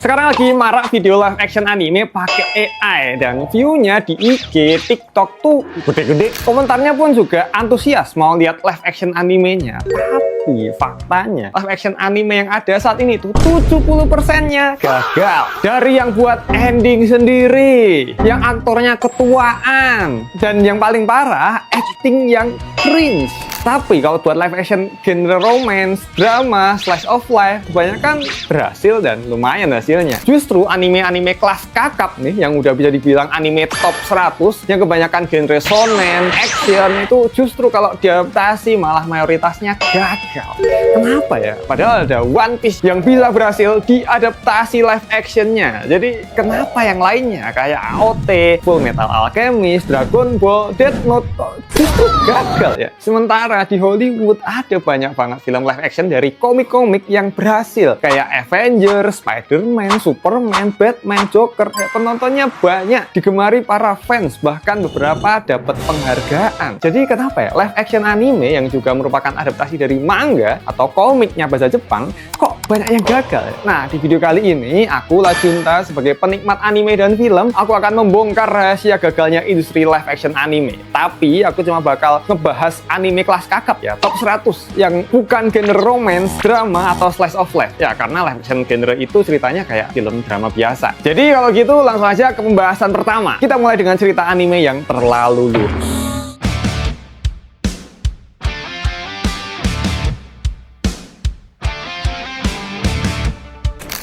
Sekarang lagi marak video live action anime pakai AI dan view-nya di IG, TikTok tuh gede-gede. Komentarnya pun juga antusias mau lihat live action animenya. Tapi faktanya live action anime yang ada saat ini tuh 70%-nya gagal. Dari yang buat ending sendiri, yang aktornya ketuaan, dan yang paling parah acting yang cringe. Tapi kalau buat live action genre romance, drama, slice of life, kebanyakan berhasil dan lumayan hasilnya. Justru anime-anime kelas kakap nih, yang udah bisa dibilang anime top 100, yang kebanyakan genre shonen, action, itu justru kalau diadaptasi malah mayoritasnya gagal. Kenapa ya? Padahal ada One Piece yang bisa berhasil diadaptasi live actionnya. Jadi kenapa yang lainnya kayak AOT, Full Metal Alchemist, Dragon Ball, Death Note justru gagal ya? Sementara di Hollywood ada banyak banget film live action dari komik-komik yang berhasil kayak Avengers, Spider-Man, Superman, Batman, Joker. Penontonnya banyak, digemari para fans, bahkan beberapa dapat penghargaan. Jadi kenapa ya live action anime yang juga merupakan adaptasi dari manga atau komiknya bahasa Jepang kok banyak yang gagal? Nah, di video kali ini aku Lajunta sebagai penikmat anime dan film, aku akan membongkar rahasia gagalnya industri live action anime. Tapi aku cuma bakal ngebahas anime kelas kakap ya, top 100 yang bukan genre romance, drama, atau slice of life. Ya, karena live action genre itu ceritanya kayak film drama biasa. Jadi kalau gitu langsung aja ke pembahasan pertama. Kita mulai dengan cerita anime yang terlalu lurus.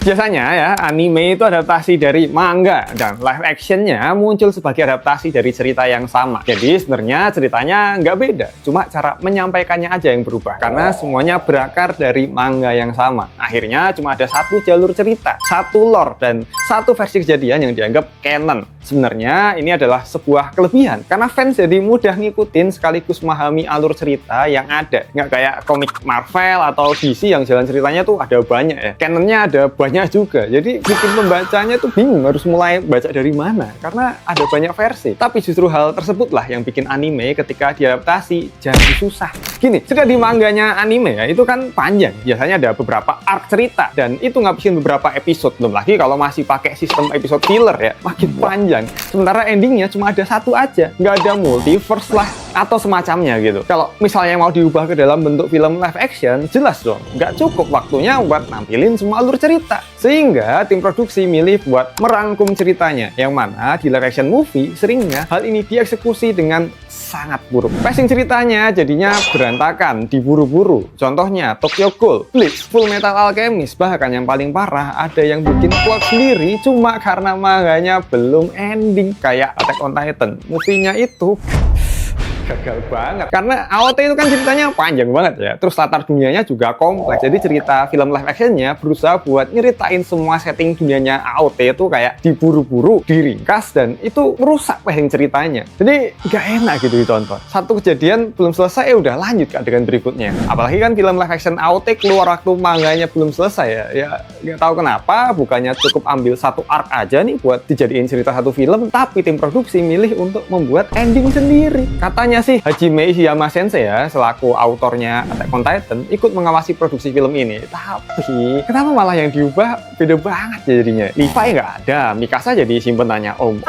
Biasanya ya, anime itu adaptasi dari manga dan live actionnya muncul sebagai adaptasi dari cerita yang sama. Jadi sebenarnya ceritanya nggak beda, cuma cara menyampaikannya aja yang berubah. Karena semuanya berakar dari manga yang sama. Akhirnya cuma ada satu jalur cerita, satu lore, dan satu versi kejadian yang dianggap canon. Sebenarnya ini adalah sebuah kelebihan, karena fans jadi mudah ngikutin sekaligus memahami alur cerita yang ada. Nggak kayak komik Marvel atau DC yang jalan ceritanya tuh ada banyak ya. Canonnya ada banyak juga, jadi bikin pembacanya tuh bingung harus mulai baca dari mana karena ada banyak versi. Tapi justru hal tersebutlah yang bikin anime ketika diadaptasi jadi susah. Gini, cerita di mangganya anime ya itu kan panjang, biasanya ada beberapa arc cerita dan itu ngabisin beberapa episode. Belum lagi kalau masih pakai sistem episode filler ya, makin panjang. Sementara endingnya cuma ada satu aja, nggak ada multiverse lah atau semacamnya gitu. Kalau misalnya mau diubah ke dalam bentuk film live action, jelas dong nggak cukup waktunya buat nampilin semua alur cerita. Sehingga tim produksi milih buat merangkum ceritanya, yang mana di live action movie seringnya hal ini dieksekusi dengan sangat buruk. Pacing ceritanya jadinya berantakan, diburu-buru. Contohnya Tokyo Ghoul, Bleach, Full Metal Alchemist, bahkan yang paling parah ada yang bikin plot sendiri cuma karena manganya belum ending. Kayak Attack on Titan, movie-nya itu gagal banget karena AOT itu kan ceritanya panjang banget ya, terus latar dunianya juga kompleks. Jadi cerita film live actionnya berusaha buat nyeritain semua setting dunianya AOT itu kayak diburu-buru, diringkas, dan itu merusak pacing ceritanya. Jadi nggak enak gitu ditonton. Satu kejadian belum selesai udah lanjut ke adegan berikutnya. Apalagi kan film live action AOT keluar waktu manganya belum selesai ya nggak tahu kenapa bukannya cukup ambil satu arc aja nih buat dijadiin cerita satu film, tapi tim produksi milih untuk membuat ending sendiri. Katanya sih Hajime Ishiyama Sensei ya, selaku autornya Attack on Titan, ikut mengawasi produksi film ini. Tapi kenapa malah yang diubah beda banget ya jadinya? Levi nggak ada, Mikasa jadi simpenannya Om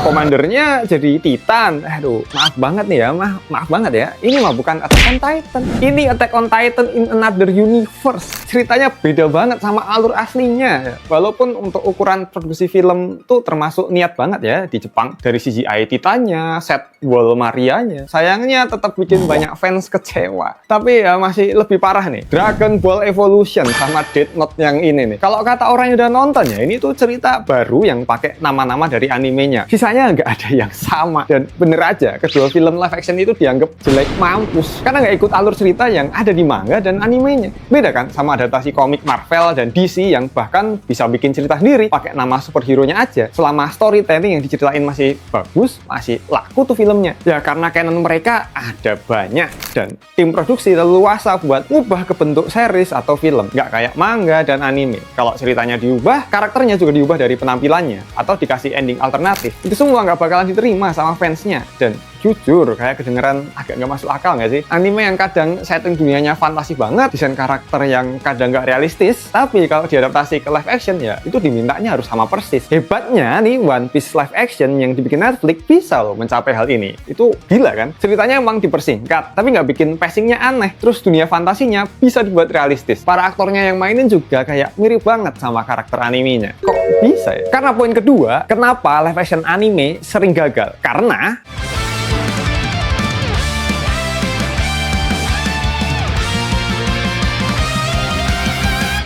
komandernya jadi Titan. Aduh, maaf banget nih ya, maaf banget ya. Ini mah bukan Attack on Titan, ini Attack on Titan in another universe. Ceritanya beda banget sama alur aslinya. Walaupun untuk ukuran produksi film tuh termasuk niat banget ya di Jepang, dari CGI Titannya, set wall Maria. Sayangnya tetap bikin banyak fans kecewa. Tapi ya masih lebih parah nih, Dragon Ball Evolution sama Death Note yang ini nih. Kalau kata orang yang udah nonton ya, ini tuh cerita baru yang pakai nama-nama dari animenya. Sisanya nggak ada yang sama. Dan bener aja, kedua film live action itu dianggap jelek mampus karena nggak ikut alur cerita yang ada di manga dan animenya. Beda kan sama adaptasi komik Marvel dan DC yang bahkan bisa bikin cerita sendiri pakai nama superhero-nya aja. Selama storytelling yang diceritain masih bagus, masih laku tuh filmnya. Ya karena canon mereka ada banyak dan tim produksi leluasa buat ngubah ke bentuk series atau film, nggak kayak manga dan anime. Kalau ceritanya diubah, karakternya juga diubah dari penampilannya atau dikasih ending alternatif. Itu semua nggak bakalan diterima sama fansnya dan jujur kayak kedengeran agak nggak masuk akal nggak sih? Anime yang kadang setting dunianya fantasi banget, desain karakter yang kadang nggak realistis, tapi kalau diadaptasi ke live action ya itu dimintanya harus sama persis. Hebatnya nih One Piece live action yang dibikin Netflix bisa loh mencapai hal ini. Itu gila kan? Ceritanya emang dipersingkat, tapi nggak bikin pacingnya aneh. Terus dunia fantasinya bisa dibuat realistis. Para aktornya yang mainin juga kayak mirip banget sama karakter animenya. Kok bisa ya? Karena poin kedua, kenapa live action anime sering gagal? Karena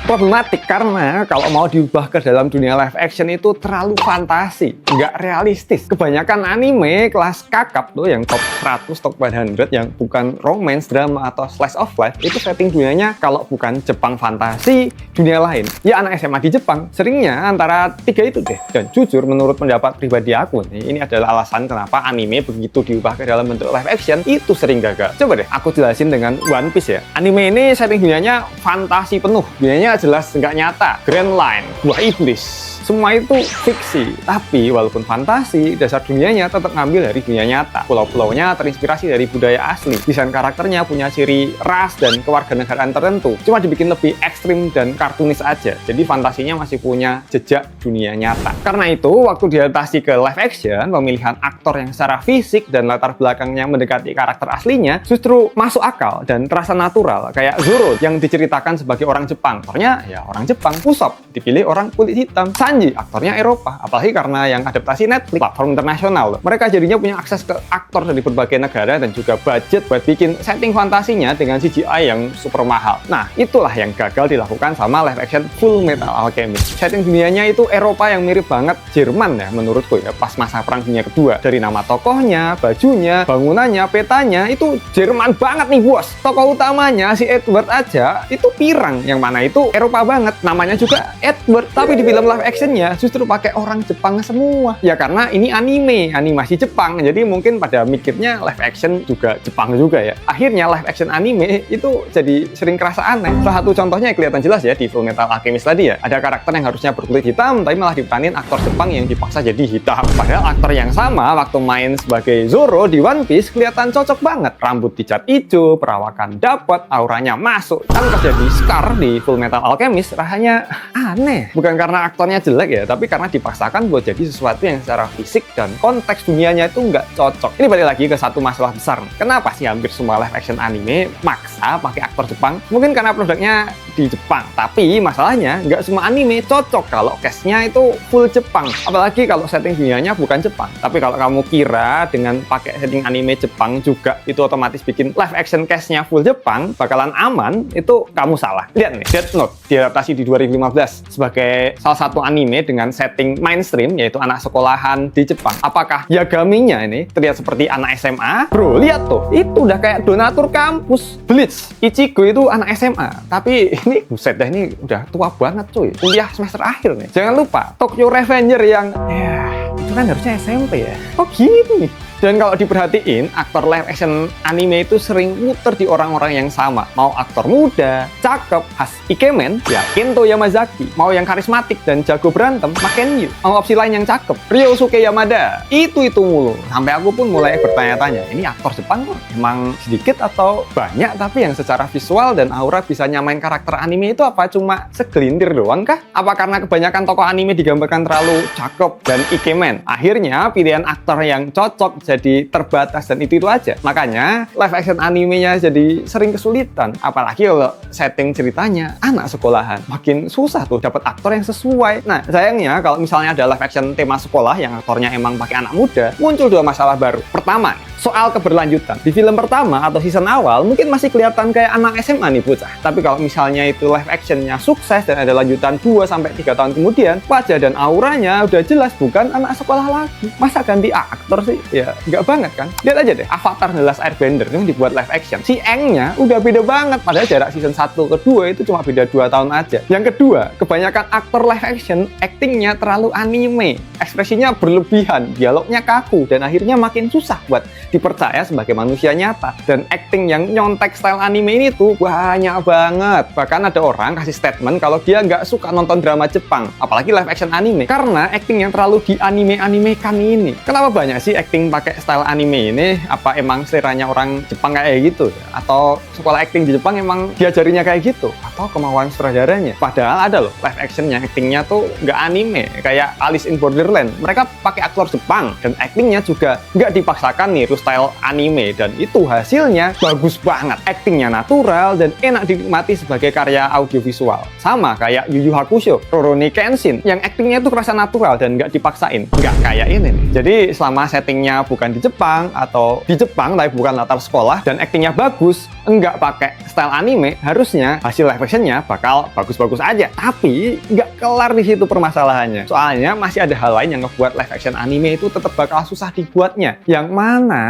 problematik, karena kalau mau diubah ke dalam dunia live action itu terlalu fantasi, nggak realistis. Kebanyakan anime kelas kakap tuh yang top 100, top 100 yang bukan romance, drama, atau slice of life itu setting dunianya kalau bukan Jepang fantasi, dunia lain. Ya anak SMA di Jepang seringnya antara tiga itu deh. Dan jujur menurut pendapat pribadi aku nih, ini adalah alasan kenapa anime begitu diubah ke dalam bentuk live action itu sering gagal. Coba deh aku jelasin dengan One Piece ya. Anime ini setting dunianya fantasi penuh, dunianya jelas nggak nyata, Grand Line, buah iblis, semua itu fiksi. Tapi walaupun fantasi, dasar dunianya tetap ngambil dari dunia nyata. Pulau-pulaunya terinspirasi dari budaya asli. Desain karakternya punya ciri ras dan kewarganegaraan tertentu. Cuma dibikin lebih ekstrim dan kartunis aja. Jadi fantasinya masih punya jejak dunia nyata. Karena itu, waktu diadaptasi ke live action, pemilihan aktor yang secara fisik dan latar belakangnya mendekati karakter aslinya justru masuk akal dan terasa natural. Kayak Zoro yang diceritakan sebagai orang Jepang. Aktornya ya orang Jepang. Usopp dipilih orang kulit hitam. Sanji, aktornya Eropa, apalagi karena yang adaptasi Netflix, platform internasional. Mereka jadinya punya akses ke aktor dari berbagai negara dan juga budget buat bikin setting fantasinya dengan CGI yang super mahal. Nah, itulah yang gagal dilakukan sama live action Full Metal Alchemist. Setting dunianya itu Eropa yang mirip banget Jerman ya menurutku ya, pas masa Perang Dunia Kedua. Dari nama tokohnya, bajunya, bangunannya, petanya, itu Jerman banget nih bos. Tokoh utamanya si Edward aja itu pirang, yang mana itu Eropa banget. Namanya juga Edward, tapi di film live action justru pakai orang Jepang semua. Ya karena ini anime, animasi Jepang. Jadi mungkin pada mikirnya live action juga Jepang juga ya. Akhirnya live action anime itu jadi sering kerasa aneh. Salah satu contohnya kelihatan jelas ya di Full Metal Alchemist tadi ya. Ada karakter yang harusnya berkulit hitam, tapi malah diperanin aktor Jepang yang dipaksa jadi hitam. Padahal aktor yang sama waktu main sebagai Zoro di One Piece kelihatan cocok banget. Rambut dicat hijau, perawakan dapat, auranya masuk. Kan pas jadi Scar di Full Metal Alchemist rasanya aneh. Bukan karena aktornya jelek ya, tapi karena dipaksakan buat jadi sesuatu yang secara fisik dan konteks dunianya itu nggak cocok. Ini balik lagi ke satu masalah besar. Kenapa sih hampir semua live action anime maksa pakai aktor Jepang? Mungkin karena produknya di Jepang, tapi masalahnya nggak semua anime cocok kalau cast-nya itu full Jepang. Apalagi kalau setting dunianya bukan Jepang. Tapi kalau kamu kira dengan pakai setting anime Jepang juga itu otomatis bikin live action cast-nya full Jepang bakalan aman, itu kamu salah. Lihat nih, Death Note diadaptasi di 2015 sebagai salah satu anime dengan setting mainstream, yaitu anak sekolahan di Jepang. Apakah Yagaminya ini terlihat seperti anak SMA? Bro, lihat tuh, itu udah kayak donatur kampus. Bleach, Ichigo itu anak SMA, tapi ini buset dah, ini udah tua banget cuy, kuliah semester akhir nih. Jangan lupa Tokyo Revenger yang ya itu kan harusnya SMP ya. Kok gitu nih? Dan kalau diperhatiin, aktor live action anime itu sering muter di orang-orang yang sama. Mau aktor muda, cakep, khas ikemen, ya Kento Yamazaki. Mau yang karismatik dan jago berantem, Makenyu. Mau opsi lain yang cakep, Ryosuke Yamada. Itu mulu. Sampai aku pun mulai bertanya-tanya, ini aktor Jepang kok emang sedikit atau banyak, tapi yang secara visual dan aura bisa nyamain karakter anime itu apa cuma segelintir doang kah? Apa karena kebanyakan tokoh anime digambarkan terlalu cakep dan ikemen? Akhirnya pilihan aktor yang cocok jadi terbatas dan itu aja. Makanya live action animenya jadi sering kesulitan. Apalagi kalau setting ceritanya anak sekolahan. Makin susah tuh dapat aktor yang sesuai. Nah, sayangnya kalau misalnya ada live action tema sekolah yang aktornya emang pakai anak muda, muncul dua masalah baru. Pertama, soal keberlanjutan. Di film pertama atau season awal mungkin masih kelihatan kayak anak SMA nih bocah. Tapi kalau misalnya itu live actionnya sukses dan ada lanjutan 2-3 tahun kemudian, wajah dan auranya udah jelas bukan anak sekolah lagi. Masa ganti aktor sih? Ya nggak banget kan? Lihat aja deh, Avatar The Last Airbender yang dibuat live action. Si Aang-nya udah beda banget. Padahal jarak season 1 ke 2 itu cuma beda 2 tahun aja. Yang kedua, kebanyakan aktor live action actingnya terlalu anime. Ekspresinya berlebihan, dialognya kaku, dan akhirnya makin susah buat dipercaya sebagai manusia nyata. Dan acting yang nyontek style anime ini tuh banyak banget. Bahkan ada orang kasih statement kalau dia nggak suka nonton drama Jepang, apalagi live action anime, karena acting yang terlalu di-anime-animekan ini. Kenapa banyak sih acting pakai style anime ini? Apa emang seleranya orang Jepang kayak gitu? Atau sekolah acting di Jepang emang diajarinya kayak gitu? Atau kemauan sutradaranya? Padahal ada loh live action yang actingnya tuh nggak anime, kayak Alice in Borderland. Mereka pakai aktor Jepang, dan actingnya juga nggak dipaksakan niru style anime, dan itu hasilnya bagus banget. Actingnya natural dan enak dinikmati sebagai karya audiovisual. Sama kayak Yu Yu Hakusho, Rurouni Kenshin, yang actingnya tuh kerasa natural dan nggak dipaksain. Nggak kayak ini nih. Jadi selama settingnya bukan di Jepang, atau di Jepang tapi bukan latar sekolah, dan actingnya bagus, nggak pakai style anime, harusnya hasil live actionnya bakal bagus-bagus aja. Tapi nggak kelar di situ permasalahannya. Soalnya masih ada hal lain yang ngebuat live action anime itu tetap bakal susah dibuatnya. Yang mana?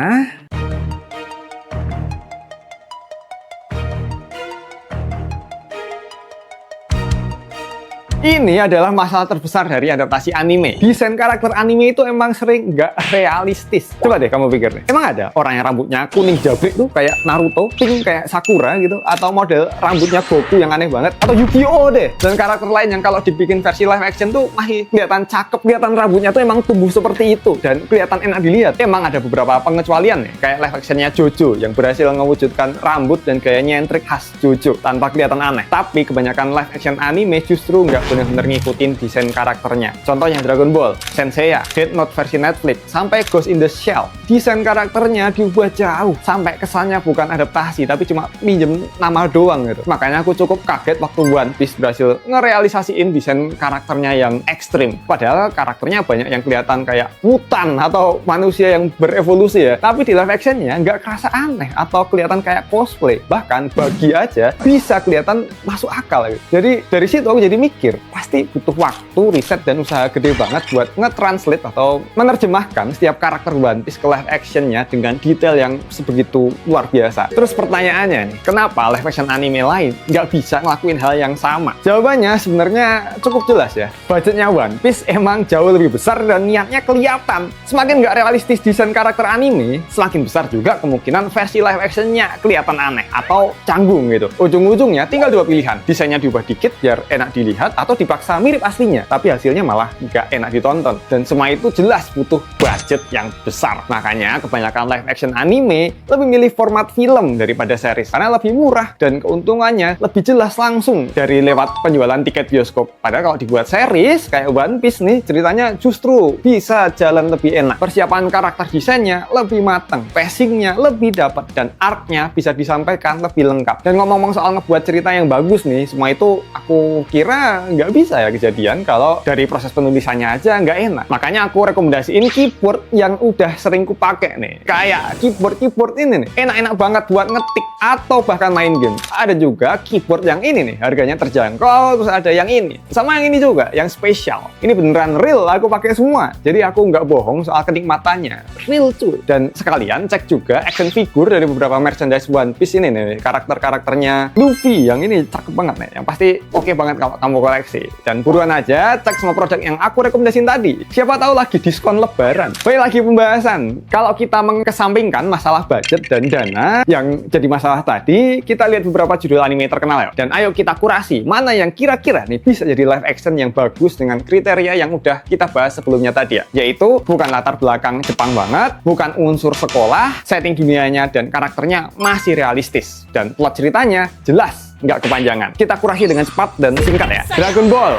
Ini adalah masalah terbesar dari adaptasi anime. Desain karakter anime itu emang sering nggak realistis. Coba deh kamu pikir nih. Emang ada orang yang rambutnya kuning jabrik tuh kayak Naruto, pink kayak Sakura gitu, atau model rambutnya Goku yang aneh banget, atau Yu-Gi-Oh deh. Dan karakter lain yang kalau dibikin versi live action tuh masih kelihatan cakep, kelihatan rambutnya tuh emang tumbuh seperti itu dan kelihatan enak dilihat. Emang ada beberapa pengecualian nih, kayak live actionnya JoJo yang berhasil mewujudkan rambut dan gaya nyentrik khas JoJo tanpa kelihatan aneh. Tapi kebanyakan live action anime justru nggak bener-bener ngikutin desain karakternya. Contohnya Dragon Ball, Senseiya, Death Note versi Netflix, sampai Ghost in the Shell. Desain karakternya diubah jauh, sampai kesannya bukan adaptasi, tapi cuma minjem nama doang gitu. Makanya aku cukup kaget waktu One Piece berhasil ngerealisasiin desain karakternya yang ekstrim. Padahal karakternya banyak yang kelihatan kayak mutan atau manusia yang berevolusi ya. Tapi di live actionnya nggak kerasa aneh atau kelihatan kayak cosplay. Bahkan bagi aja bisa kelihatan masuk akal gitu. Jadi dari situ aku jadi mikir, pasti butuh waktu, riset, dan usaha gede banget buat nge-translate atau menerjemahkan setiap karakter One Piece ke live actionnya dengan detail yang sebegitu luar biasa. Terus pertanyaannya nih, kenapa live action anime lain nggak bisa ngelakuin hal yang sama? Jawabannya sebenarnya cukup jelas ya. Budgetnya One Piece emang jauh lebih besar dan niatnya kelihatan. Semakin nggak realistis desain karakter anime, semakin besar juga kemungkinan versi live actionnya kelihatan aneh atau canggung gitu. Ujung-ujungnya tinggal dua pilihan, desainnya diubah dikit biar enak dilihat, atau dipaksa mirip aslinya, tapi hasilnya malah nggak enak ditonton. Dan semua itu jelas butuh budget yang besar. Makanya kebanyakan live action anime lebih milih format film daripada series, karena lebih murah dan keuntungannya lebih jelas langsung dari lewat penjualan tiket bioskop. Padahal kalau dibuat series kayak One Piece nih, ceritanya justru bisa jalan lebih enak. Persiapan karakter desainnya lebih matang, pacingnya lebih dapat, dan arc-nya bisa disampaikan lebih lengkap. Dan ngomong-ngomong soal ngebuat cerita yang bagus nih, semua itu aku kira nggak bisa ya kejadian kalau dari proses penulisannya aja nggak enak. Makanya aku rekomendasiin keyboard yang udah sering kupake nih. Kayak keyboard ini nih, enak-enak banget buat ngetik atau bahkan main game. Ada juga keyboard yang ini nih, harganya terjangkau, terus ada yang ini. Sama yang ini juga, yang spesial. Ini beneran real, aku pakai semua. Jadi aku nggak bohong soal kenikmatannya. Real cuy. Dan sekalian cek juga action figure dari beberapa merchandise One Piece ini nih. Karakternya Luffy, yang ini cakep banget nih. Yang pasti oke banget kalau kamu koleksi. Dan buruan aja cek semua produk yang aku rekomendasiin tadi. Siapa tahu lagi diskon lebaran. Baik, lagi pembahasan. Kalau kita mengesampingkan masalah budget dan dana yang jadi masalah tadi, kita lihat beberapa judul anime terkenal ya. Dan ayo kita kurasi mana yang kira-kira nih bisa jadi live action yang bagus dengan kriteria yang udah kita bahas sebelumnya tadi ya. Yaitu bukan latar belakang Jepang banget, bukan unsur sekolah, setting dunianya dan karakternya masih realistis. Dan plot ceritanya jelas, nggak kepanjangan. Kita kurasi dengan cepat dan singkat ya. Dragon Ball,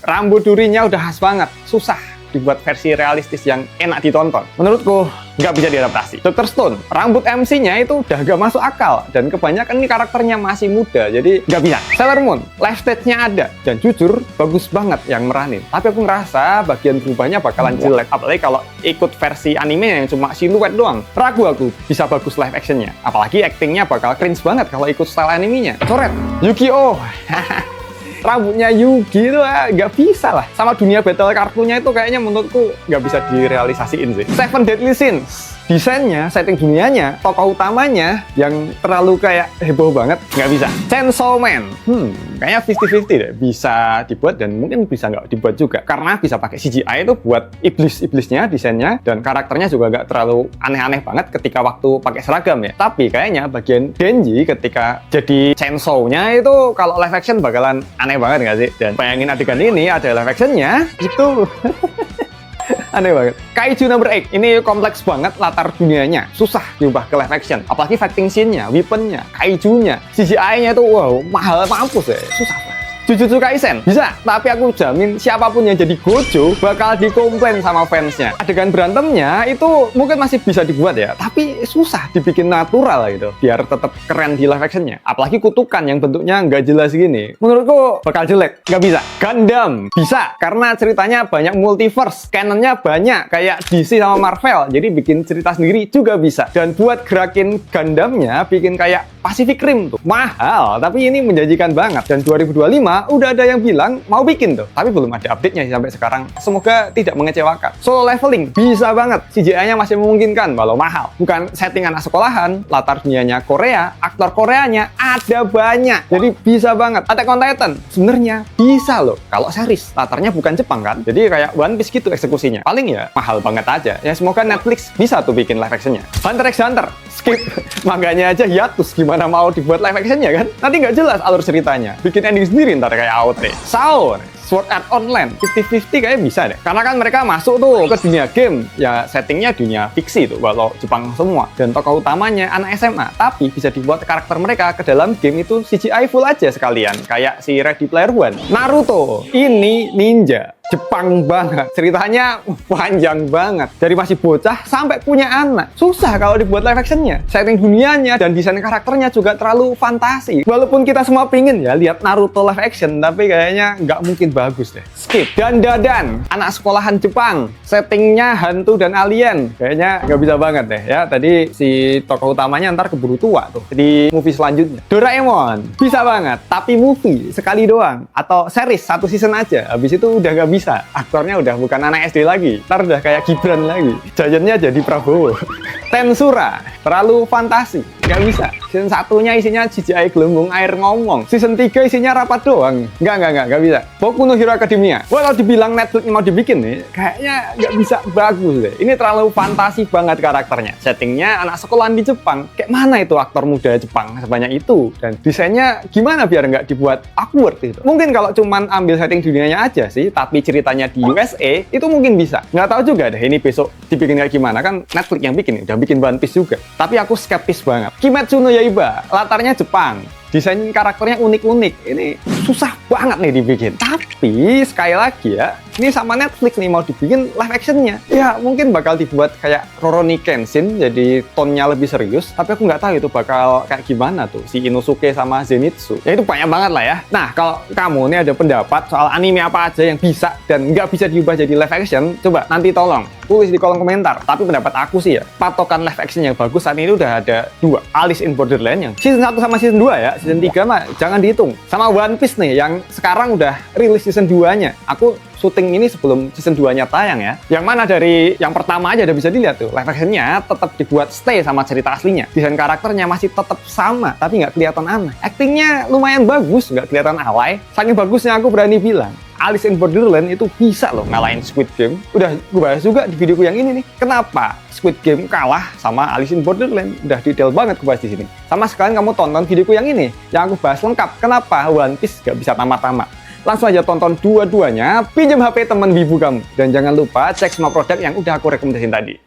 rambut durinya udah khas banget, susah dibuat versi realistis yang enak ditonton. Menurutku nggak bisa diadaptasi. Dr. Stone, rambut MC-nya itu udah gak masuk akal dan kebanyakan ini karakternya masih muda, jadi nggak bisa. Sailor Moon, life stage-nya ada dan jujur bagus banget yang meranin. Tapi aku ngerasa bagian berubahnya bakalan jelek, apalagi kalau ikut versi anime yang cuma siluet doang. Ragu aku bisa bagus live action-nya. Apalagi acting-nya bakal cringe banget kalau ikut style animenya. Coret, Yu-Gi-Oh! rambutnya Yugi itu nggak bisa lah. Sama dunia battle kartunya itu kayaknya menurutku nggak bisa direalisasiin sih. Seven Deadly Sins, desainnya, setting dunianya, tokoh utamanya yang terlalu kayak heboh banget, nggak bisa. Chainsaw Man, kayaknya 50-50 deh. Bisa dibuat dan mungkin bisa nggak dibuat juga. Karena bisa pakai CGI itu buat iblis-iblisnya, desainnya, dan karakternya juga nggak terlalu aneh-aneh banget ketika waktu pakai seragam ya. Tapi kayaknya bagian Denji ketika jadi Chainsaw-nya itu kalau live action bakalan aneh banget nggak sih? Dan bayangin adegan ini ada live action-nya, itu... aneh banget. Kaiju number 8 ini kompleks banget latar dunianya, susah diubah ke live action. Apalagi fighting scene-nya, weapon-nya, kaijunya, CGI-nya itu wow, mahal mampus ya, susah. Jujutsu Kaisen bisa, tapi aku jamin siapapun yang jadi Gojo bakal dikomplain sama fansnya. Adegan berantemnya itu mungkin masih bisa dibuat ya, tapi susah dibikin natural gitu, biar tetap keren di live actionnya. Apalagi kutukan yang bentuknya nggak jelas gini, menurutku bakal jelek, nggak bisa. Gundam bisa, karena ceritanya banyak multiverse, canonnya banyak kayak DC sama Marvel, jadi bikin cerita sendiri juga bisa. Dan buat gerakin Gundamnya, bikin kayak Pacific Rim tuh mahal, tapi ini menjanjikan banget. Dan 2025 udah ada yang bilang mau bikin tuh, tapi belum ada update-nya sampai sekarang. Semoga tidak mengecewakan. Solo leveling bisa banget, CGI-nya masih memungkinkan walau mahal. Bukan setting anak sekolahan, latar dunianya Korea, aktor Koreanya ada banyak, jadi bisa banget. Attack on Titan sebenarnya bisa loh kalau series, latarnya bukan Jepang kan, jadi kayak One Piece gitu eksekusinya. Paling ya mahal banget aja. Ya semoga Netflix bisa tuh bikin live action-nya. Hunter x Hunter skip, manganya aja hiatus, gimana mau dibuat live action-nya kan? Nanti nggak jelas alur ceritanya, bikin ending sendiri ntar kayak AOT. Sao, Sword Art Online, 50-50 kayaknya bisa deh. Karena kan mereka masuk tuh ke dunia game, ya settingnya dunia fiksi tuh, walau Jepang semua. Dan tokoh utamanya anak SMA, tapi bisa dibuat karakter mereka ke dalam game itu CGI full aja sekalian, kayak si Ready Player One. Naruto, ini ninja. Jepang banget, ceritanya panjang banget, dari masih bocah sampai punya anak. Susah kalau dibuat live actionnya. Setting dunianya dan desain karakternya juga terlalu fantasi. Walaupun kita semua pingin ya lihat Naruto live action, tapi kayaknya nggak mungkin bagus deh. Skip. Dan Dadan, anak sekolahan Jepang, settingnya hantu dan alien, kayaknya nggak bisa banget deh ya. Tadi si tokoh utamanya ntar keburu tua tuh di movie selanjutnya. Doraemon bisa banget, tapi movie sekali doang atau series satu season aja, habis itu udah nggak bisa. Aktornya udah bukan anak SD lagi, ntar udah kayak Gibran lagi, Giant-nya jadi Prabowo. Tensura terlalu fantasi, nggak bisa. Season 1-nya isinya CGI gelembung air ngomong, season 3 isinya rapat doang, nggak bisa. Boku no Hero Academia, walau dibilang Netflix mau dibikin nih, kayaknya nggak bisa bagus deh. Ini terlalu fantasi banget karakternya. Settingnya anak sekolahan di Jepang, kayak mana itu aktor muda Jepang sebanyak itu, dan desainnya gimana biar nggak dibuat awkward gitu. Mungkin kalau cuman ambil setting dunianya aja sih, tapi ceritanya di USA itu mungkin bisa. Nggak tahu juga deh ini besok dibikin kayak gimana, kan Netflix yang bikin, udah bikin One Piece juga. Tapi aku skeptis banget. Kimetsu no Yaiba, latarnya Jepang, desain karakternya unik-unik, ini susah banget nih dibikin. Tapi sekali lagi ya, ini sama Netflix nih mau dibikin live actionnya, ya mungkin bakal dibuat kayak Rurouni Kenshin, jadi tonnya lebih serius. Tapi aku nggak tahu itu bakal kayak gimana tuh si Inosuke sama Zenitsu. Ya itu banyak banget lah ya. Nah kalau kamu nih ada pendapat soal anime apa aja yang bisa dan nggak bisa diubah jadi live action, coba nanti tolong tulis di kolom komentar. Tapi pendapat aku sih ya, patokan live action yang bagus saat ini udah ada 2. Alice in Borderland yang season 1 sama season 2 ya. Season 3 mah jangan dihitung. Sama One Piece nih yang sekarang udah rilis season 2-nya. Aku syuting ini sebelum season 2-nya tayang ya. Yang mana dari yang pertama aja udah bisa dilihat tuh. Live action-nya tetap dibuat stay sama cerita aslinya. Desain karakternya masih tetap sama, tapi nggak kelihatan aneh. Actingnya lumayan bagus, nggak kelihatan alay. Saking bagusnya aku berani bilang, Alice in Borderland itu bisa loh ngalahin Squid Game. Udah gue bahas juga di videoku yang ini nih. Kenapa Squid Game kalah sama Alice in Borderland? Udah detail banget gue bahas di sini. Sama sekalian kamu tonton videoku yang ini, yang aku bahas lengkap. Kenapa One Piece gak bisa tamat-tamat? Langsung aja tonton dua-duanya, pinjam HP teman wibu kamu. Dan jangan lupa cek semua produk yang udah aku rekomendasiin tadi.